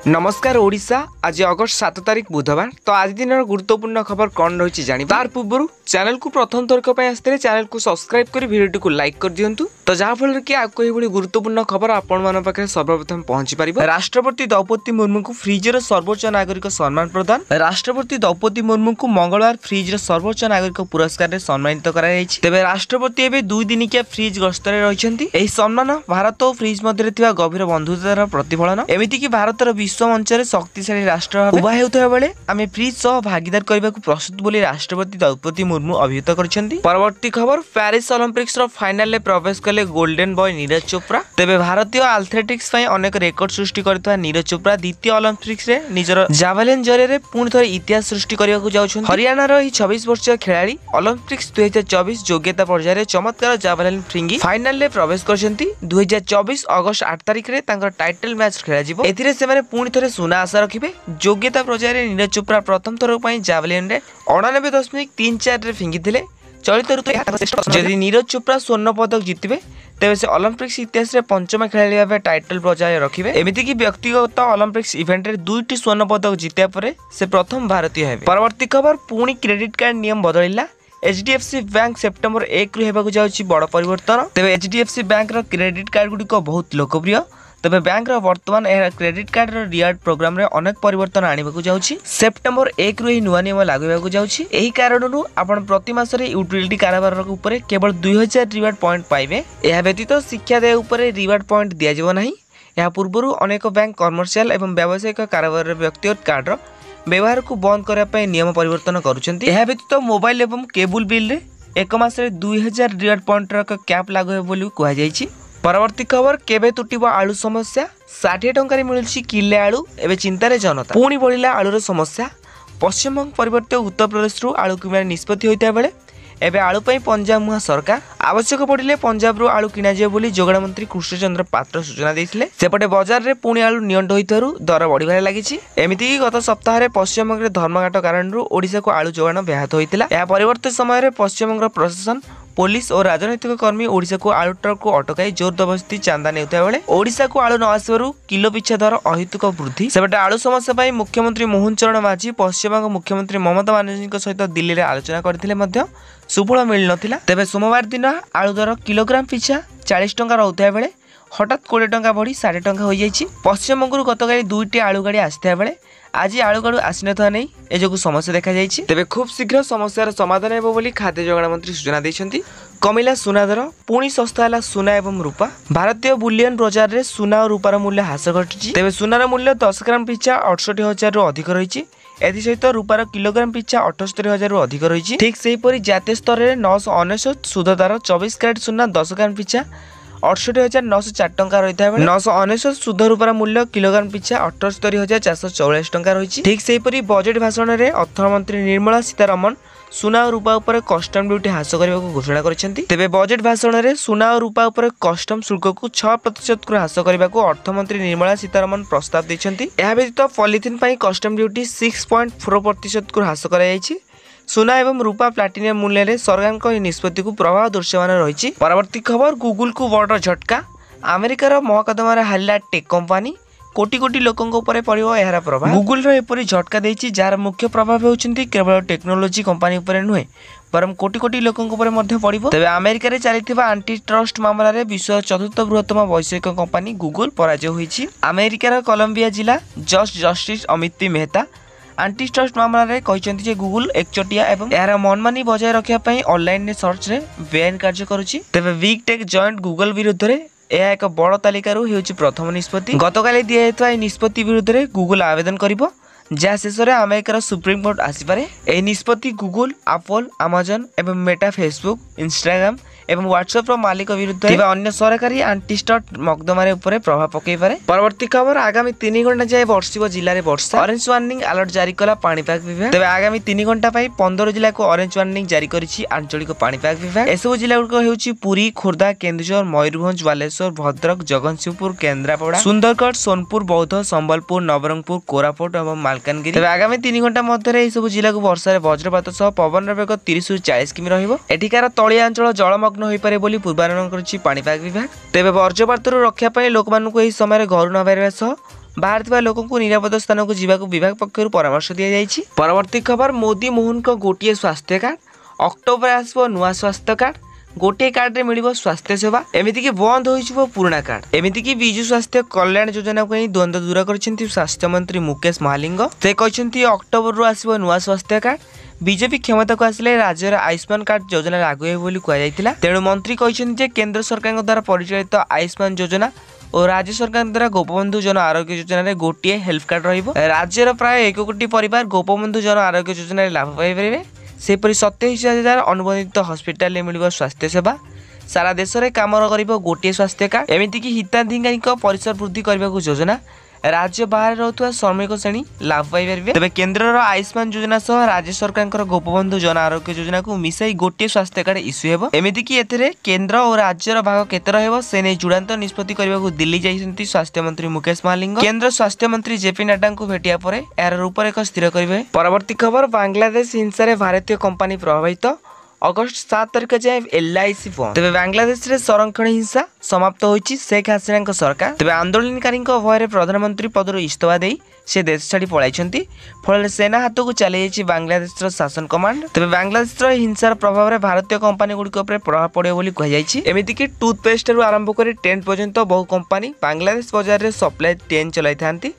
नमस्कार ओडिशा। आज अगस्त 7 तारिख बुधवार। तो आज दिन गुरुत्वपूर्ण खबर कौन रही जानी तार पूर्व चैनल को प्रथम थरक आसते चैनल को सब्सक्राइब कर वीडियो को लाइक कर दिंतु। तो जहाँफल कि आपको ये गुरुत्वपूर्ण खबर आपण पाखे सर्वप्रथम पहुंची पार। राष्ट्रपति द्रौपदी मुर्मू को फ्रिजर सर्वोच्च नागरिक सम्मान प्रदान। राष्ट्रपति द्रौपदी मुर्मू को मंगलवार फ्रिजर सर्वोच्च नागरिक पुरस्कार सम्मानित कर। राष्ट्रपति एवं 2 दिनिकिया फ्रिज गस्तर रही। सम्मान भारत और फ्रिज मध्य गभीर बंधुतार प्रतिफलन। एमतीक भारतर विश्व मंच शक्तिशाली राष्ट्र उभा होता बेले आम फ्रिज सह भागीदार करने को प्रस्तुत बोली राष्ट्रपति द्रौपदी मुर्मू अभिहित कर। परवर्ती खबर प्यारिस ओलंपिक्स फाइनाल में प्रवेश कले गोल्डन बॉय नीरज चोप्रा। तेबे भारतीय एथलेटिक्स अनेक रेकर्ड सृष्टि करथिबा नीरज चोप्रा द्वितीय ओलंपिक्स रे निजर जावेलिन जरिए पुणी थे इतिहास सृष्टि करने को जाउछन। हरियाणार ही 26 वर्षीय खिलाड़ी ओलंपिक्स 2024 योग्यता पर्यायर चमत्कार जावेलिन फ्रिंगी फाइनाल में प्रवेश करछंती। 2024 अगस्त 8 तारिख रे तांकर टाइटल मैच खेला जिवो। एथिरे सेमाने पुणी थे सुना आशा रखिबे। योग्यता पर्यायर नीरज चोप्रा प्रथम थर पई जावेलिन रे 99.34 रे फिंगी थिले। चलित ऋतु जदि नीरज चोप्रा स्वर्ण पदक जितबे तेबे से ओलंपिक्स इतिहास रे पंचम खेलाड़ी भाव टाइटल बजाय रखिबे। एमिति कि व्यक्तिगत ओलंपिक्स इवेंट रे 2टी स्वर्ण पदक जितिया परे से प्रथम भारतीय हेबे। परवर्ती खबर पुणी क्रेडिट कार्ड नियम बदलिला। एचडीएफसी बैंक सेप्टेम्बर 1 रु हेबाकु जाउछि बड़ परिवर्तन। तेबे एचडीएफसी बैंक रो क्रेडिट कार्ड गुडी बहुत लोकप्रिय। तेबे बैंक वर्तमान क्रेडिट कार्ड रिवार्ड प्रोग्राम रे अनेक परिवर्तन आनिबाकु जाउछि। सेप्टेम्बर 1 रु नुआ नियम लागू हेबाकु जाउछि। एही कारणनु आपण प्रति मास रे यूटिलिटी कारोबार ऊपर केवल 2000 रिवार्ड पॉइंट पाइबे। एहा व्यतीत शिक्षा देय ऊपर रिवार्ड पॉइंट दिया जिवो नाही। एहा पूर्वरु अनेक बैंक कमर्शियल एवं व्यावसायिक कारोबार रे व्यक्तिगत कार्ड रो व्यवहार को बंद करबा पय नियम परिवर्तन करूछन्ती। एहा व्यतीत मोबाइल एवं केबल बिल रे एक मास रे 2000 रिवार्ड पॉइंट रो कैप लागू हे बोली कुहा जायछि। परवर्ती खबर केबे तुटिबो आलू समस्या। 60 टंका रे मिलछि किले आलू। एबे चिंतारे जनता पुणी बढ़िला आलूर समस्या। पश्चिमबंग परिवर्ते उत्तर प्रदेश रु आलू किना निष्पत्ति होइता बेले एबे आलू पई पंजाब मुहा सरकार आवश्यक पड़िले पंजाब रु आलू किना जे बोली जोगाण मंत्री कृष्णचंद्र पात्र सूचना देथिले। सेपटे बाजार रे पुणी आलू नियंट होइथारु दर बढ़िबारे लागिछि। एमिति कि गत सप्ताह रे पश्चिमबंग रे धर्मघाट कारण रु ओडिसा को आलू जोगाण व्याहत होइतिला। या परिवर्ते समय रे पश्चिमबंग प्रशासन पुलिस और राजनैतिक कर्मी ओडिशा को आलू ट्रक को अटकाई जोर जबरदस्ती चांदा नेउता बेले ओडिशा को आलू न आसबारु किलो पिछा दर अहितुक वृद्धि। सेपटे आलू समस्या पाई मुख्यमंत्री मोहन चरण माझी पश्चिमबंग मुख्यमंत्री ममता बनर्जी सहित दिल्ली रे आलोचना करथिले मध्य सुफल मिल नथिला। तेबे सोमवार दिन आलू दर किलोग्राम पिछा 40 टंका रहउता बेले हठात 20 टंका बढ़ी 60 टंका हो जाइछि। पश्चिमबंग गतकाली 2टी आलू गाड़ी आस्था बेले आज आलू गाड़ू आसी नथा नहीं एजोगु समस्या देखा जाइछि। तेबे खूब शीघ्र समस्यार समाधान हेबो बोली खाद्य जोगाण मंत्री सूचना दैछन्ती। कमिला सुना दर पुणी सस्ता हला सुना एवं रूपा। भारतीय बुलियन बाजार रे सुना और रूपार मूल्य ह्रास घटिछि। तेबे सुनार मूल्य 10 ग्राम पिछा 68,000 रु अधिक रहिछि। एथि सहित रूपार किलोग्राम पिछा 78,000 रु अधिक रहिछि। ठीक सेही परि जातीय स्तर रे 999 सुध दर 24 कैरेट सुना 10 ग्राम पिछा 68,904 टंका रही है। 999 शुद्ध रूपार मूल्य किलोग्राम पिछा 78,444 टंका रही। ठीक सेहीपरि बजेट भाषण में अर्थमंत्री निर्मला सीतारमण सुना और रूपा उपर कस्टम ड्यूटी ह्रास करने को घोषणा करछन्ती। तेबे बजेट भाषण में सुना और रूपा उपर कस्टम शुल्क को 6% को ह्रास करने को अर्थमंत्री निर्मला सीतारमण प्रस्ताव दैछन्ती। एहा व्यतीत पॉलिथिन पई कस्टम ड्यूटी 6.4% को ह्रास करा जायछि। सुना एवं रूपा प्लाटिनियम मूल्य में सरकार निष्पत्ति को प्रभाव दृश्यमान रही। परवर्ती खबर गूगल को बड़ झटका। अमेरिकार मकदमार हारिला टेक कंपनी कोटी कोटी लोकों पड़ो यार प्रभाव। गूगल एपरी झटका देछि जार मुख्य प्रभाव होउछन्ती केवल टेक्नोलोजी कंपनी उपर नुहे बरम कोटी कोटी लोकों पड़ो। तेबे अमेरिका रे चलिथिबा एंटी ट्रस्ट मामला रे विश्व चतुर्थ बृहत्तम वैश्विक कंपनी गूगल पराजय होइछि। अमेरिकार कोलंबिया जिला जज justice Amit P Mehta anti trust मामला रे कहते हैं गूगल एकचटिया एवं यार मनमानी बजाय रखापी ऑनलाइन सर्च रे बेआईन कार्य करुछि। तेबे बिग टेक जॉइंट गूगल विरुद्ध रे यह एक बड़ तालिकार प्रथम निष्पत्ति। गतकाली दिया निष्पत्ति विरुद्ध गूगल आवेदन करिबो जहाँ शेष में अमेरिकार सुप्रीम कोर्ट आसीपारे। यह निष्पत्ति गूगल एप्पल अमेजन एवं मेटा फेसबुक इंस्टाग्राम एवं व्हाट्सएप मालिक विरुद्ध अन्य सरकारी एंटीस्टट मकदमार ऊपर प्रभाव पकई पारे। परवर्ती खबर आगामी 3 घंटा जाए बर्षिब जिले में वर्षा। ऑरेंज वार्निंग अलर्ट जारी कला पाणीपाग विभाग। तेज आगामी 3 घंटा 15 जिला को ऑरेंज वार्निंग जारी करिछि आंचलिक पाणीपाग विभाग। एसबू जिला गुड़िक हेउछि पुरी खोर्धा केन्दुझर मयूरभंज बालेश्वर भद्रक जगतसिंहपुर केन्द्रापड़ा सुंदरगढ़ सोनपुर बौद्ध संबलपुर नवरंगपुर कोरापुट और मालकानगिरी। तेज आगामी 3 घंटा मध्य सब जिला को वर्षा वज्रपात सह पवन बेग 30 ରୁ 40 किमी रहिबो। एठिकार तलिया अंचल जलमग्न होई पारे बोली पूर्वानुमान करिछि पाणीपाग विभाग। तेबे वज्रपातରୁ रक्षा पाई लोक मानकु एही समय घर न बाहरिबा सह बाहर लोक निरापद स्थान को जीवा विभाग पक्षर परामर्श दि जाइए। परवर्ती खबर मोदी मोहन को गोटे स्वास्थ्य कार्ड अक्टोबर आसो नुआ स्वास्थ्य कार्ड गोटे कार्ड रे मिलिबो स्वास्थ्य सेवा एमिति कि बंद होइछिबो पुराना कार्ड एमिति कि विजु स्वास्थ्य कल्याण योजना को द्वंद्व दूर करछन्ती स्वास्थ्य मंत्री मुकेश महालिंग से कहछन्ती अक्टोबर रु आसीबो नुआ स्वास्थ्य कार्ड बीजेपी क्षमता को आसिले राज्यर आयुष्मान कार्ड योजना लागू हे बोली कह जायतिला। तेणु मंत्री कहछन्ती जे केंद्र सरकार द्वारा परिचालित आयुष्मान योजना और राज्य सरकार द्वारा गोपबंधु जन आरोग्य योजना रे गोटे हेल्थ कार्ड रहिबो। राज्यर प्राय 1 कोटी परिवार गोपबंधु जन आरोग्य योजना रे लाभ पाइ परिबे। सेपरि 27,000 अनुबंधित हॉस्पिटल मिल स्वास्थ्य सेवा सारा देश में कम कर गोटे स्वास्थ्य कार्ड एमती कि हिताधिकारी परिसर वृद्धि करने को योजना राज्य बाहर रोथुवा श्रमिक श्रेणी लाभ पाइपर। तेज केन्द्र आयुष्मान योजना सह राज्य सरकार गोपबंधु जन आरोग्य योजना को मिसाई गोटे स्वास्थ्य कार्ड इश्यू हो एमती कि केन्द्र और राज्यर भाग केते रहिबो से नहीं चूड़ांत निष्पत्ति करने को दिल्ली जाइछन्ती स्वास्थ्य मंत्री मुकेश महालिंग। केन्द्र स्वास्थ्य मंत्री जेपी नड्डा को भेटिया पर यार रूपरेख स्थिर करेंगे। परवर्ती खबर बांग्लादेश हिंसा रे भारतीय कंपनी प्रभावित अगस्त 7 तारिख जाए LIC बंद। तेज बांग्लादेश रे संरक्षण हिंसा समाप्त होइछि शेख हसीना सरकार। तेज आंदोलनकारी भय प्रधानमंत्री पदर इस्तफा दे से देश छाड़ी पलाइछन्ती फल सेना हाथ को चली जाइछि बांग्लादेश शासन कमांड। तेज बांग्लादेश हिंसार प्रभाव में भारतीय कंपनी गुड़िक प्रभाव पड़े बोली कह जाइछि। एमिति कि टूथपेस्ट रु आरंभ कर टेंट पर्यंत बहु कंपनी बांग्लादेश बाजार रे सप्लाई ट्रेन चलाई थांती।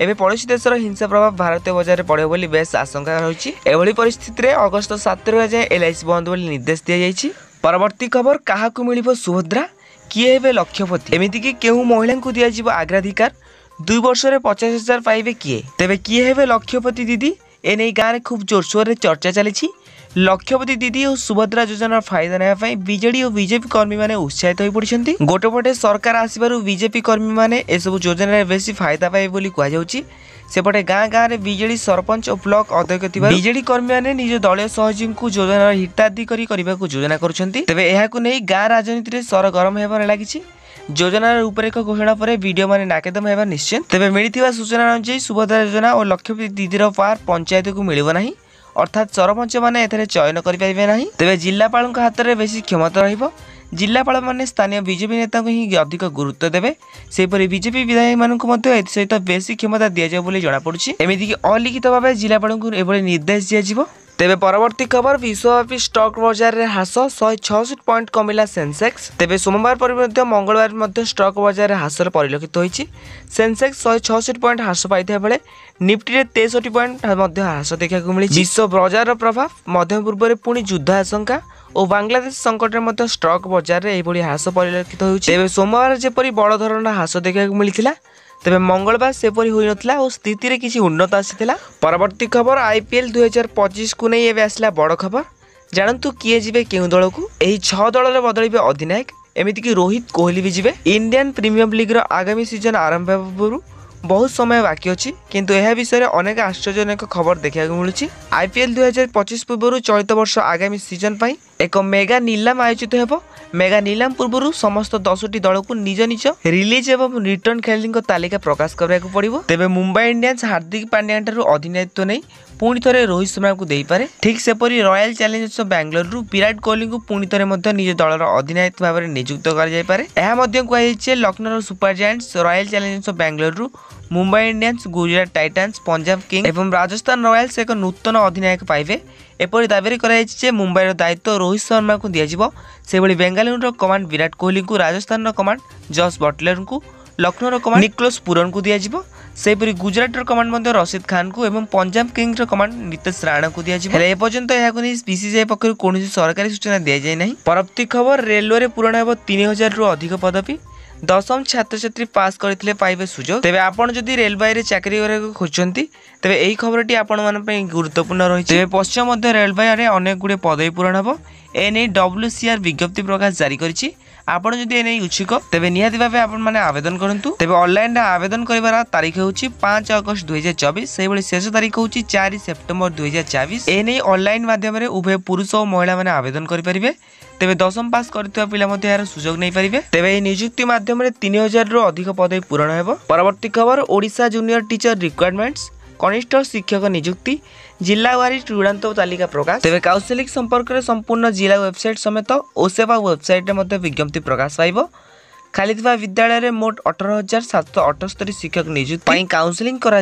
एबे पड़ोसी देशर हिंसा प्रभाव भारतीय बाजार में पड़े बोली बेस आशंका रही। एभली परिस्थिति रे अगस्त 7 जाए LIC बंद बोली निर्देश दि जाइछि। परवर्ती खबर काहाकु मिलिबो सुभद्रा किए हेबे लक्षपति एमिति कि केहू महिला को दिया जिवो अग्राधिकार 2 वर्ष रे 50,000 पाइबे किए तेबे किए हेबे लक्षपति दीदी एने गाँव में खूब जोरसोर रे चर्चा चली। लक्षपति दीदी और सुभद्रा योजनार फायदा नेबा बीजेडी और बीजेपी कर्मी माने उत्साहित हो पड़छन्ती। गोटे पटे सरकार आसिबारु बीजेपी कर्मी माने एसबु योजना बेसी फायदा पाए बोली कह जाउछि। सेपटे गाँ गाँव में बीजेडी सरपंच और ब्लॉक अध्यक्ष थिबा बीजेडी कर्मी माने निज दलीय सहयोगी को योजनार हिताधिकारी करने को योजना करुछन्ती। तेबे एहाकु नै गाँ राजनीति रे सरगरम हेबार लागिछि। योजनार रूपरेख घोषणा पर वीडियो माने नाकेदम हेबा निश्चित। तेबे मिलिथिबा सूचना अनुसार सुभद्रा योजना और लक्षपति दीदीर पार पंचायत को मिलिबो नाही अर्थात सरपंच मैंने एथरे चयन करें ना। तेज जिलापाल हाथ में बेसी क्षमता रहिबो। जिलापाल माने स्थानीय बीजेपी नेता को ही अधिक गुरुत्व देवे। सेपरि बीजेपी विधायक मानक सहित बेसी क्षमता दि जाए बोली जना पड़ुछि। एमिति कि अलिखित भाव जिलापाल को एभली निर्देश दिया। तेबे परवर्ती खबर विश्वव्यापी स्टॉक बाजार रे हास 166 पॉइंट कमिला सेंसेक्स। तेबे सोमवार पर मंगलवार स्टॉक बाजार रे हास परिलक्षित होइछि। सेंसेक्स 166 पॉइंट हास पाइथा बेले निफ्टी रे 63 पॉइंट हास देखा मिली। विश्व बाजार प्रभाव मध्य पूर्व में पुणी युद्ध आशंका और बांग्लादेश संकट में स्टॉक बाजार रे एभली हास परिलक्षित होइछि। तेबे सोमवार जेपरि बड़ धरण हास देखा मिलिथिला तेबे मंगलवार सेपरि होई नथिला और स्थिति रे किछि उन्नत आसीथिला। परवर्ती खबर IPL 2025 को नहीं एबे आसला बड़ खबर जानतु किए जिवे केउ दल को एही 6 दल रे बदलिबे अधिनायक एमिति कि रोहित कोहली भी जिवे। इंडियन प्रीमियर लीग रो आगामी सीजन आरंभ पूर्व बहुत समय बाकी अछि किंतु यह विषय में अनेक आश्चर्यजनक खबर देखा मिलूँ। IPL 2025 पूर्व चलित वर्ष आगामी सीजन पर एक मेगा नीलाम आयोजित हेबो। मेगा नीलाम पूर्व समस्त 10टी दल को निज निज रिलीज एवं रिटर्न खेलाड़ी तालिका प्रकाश करने पड़ो। तेबे मुंबई इंडियंस हार्दिक पांड्या ठारू अधिनायित्व नहीं पुणी थे रोहित शर्मा को दे पारे। ठीक सेपरी रॉयल चैलेंजर्स बेंगलुरु विराट कोहली को पुणी थे निज दलर अधिनायक भाव में नियुक्त कर Lucknow Super Giants Royal Challengers Bengaluru Mumbai Indians Gujarat Titans Punjab Kings एवं राजस्थान रॉयल्स एक नूतन अधिनायक पाइबे। एपरी दाबी कर मुंबईर दायित्व रोहित शर्मा को दिज्व से बेंगालुरु कमांड विराट कोहली को राजस्थान कमांड जॉस बटलर को लक्ष्नौ कमांड निकोलस पुरन को दिज्व सेपरी गुजरात कमांड रशीद खान को एवं पंजाब किंग्स कमांड नीतीश राणा को दिज्व। एपर्यंत बीसीसीआई पक्ष कौन सरकारी सूचना दि जाए ना। परवर्ती खबर रेलवे पूरण हो 3000 रु अधिक पदवी 10म छात्र छात्री पास करथिले पाइबे सुजोग। तेबे आपण जदि रेलवे रे चाकरी करे खोजंती तेबे एही खबरटी आपण मन पे गुरुत्वपूर्ण रही। तेबे पश्चिम मध्य रेलवे रे अनेक गुडे पदवी पूरण हबो एने WCR विज्ञप्ति प्रकाश जारी करिछि। आपण जदि एने इच्छुक तेबे निहाती भाबे आपण माने आवेदन करंतु। तेबे ऑनलाइन रे आवेदन करिवार तारीख होछि 5 अगस्त 2024 सेही बळी शेष तारीख होछि 4 सेप्टेम्बर 2024। एने ऑनलाइन माध्यम रे उभय पुरुष और महिला माने आवेदन करि परिबे। तेबे 10म पास करथिबा पिला मध्ये यार सुजोग नै परिबे। तेबे एही नियुक्ति माध्यम रे 3000 रु अधिक पदवी पूरण हेबो। परवर्ती खबर ओडिशा जूनियर टीचर रिक्वायरमेंट्स कनिष्ठ शिक्षक नियुक्ति जिलावारी चूड़ांत तालिका प्रकाश। तेबे काउंसिलिंग संपर्क में संपूर्ण जिला वेबसाइट समेत ओसेवा वेबसाइट में विज्ञप्ति प्रकाश पाइबो। खाली विद्यालय में मोट 18,778 शिक्षक नियुक्ति काउंसलिंग करा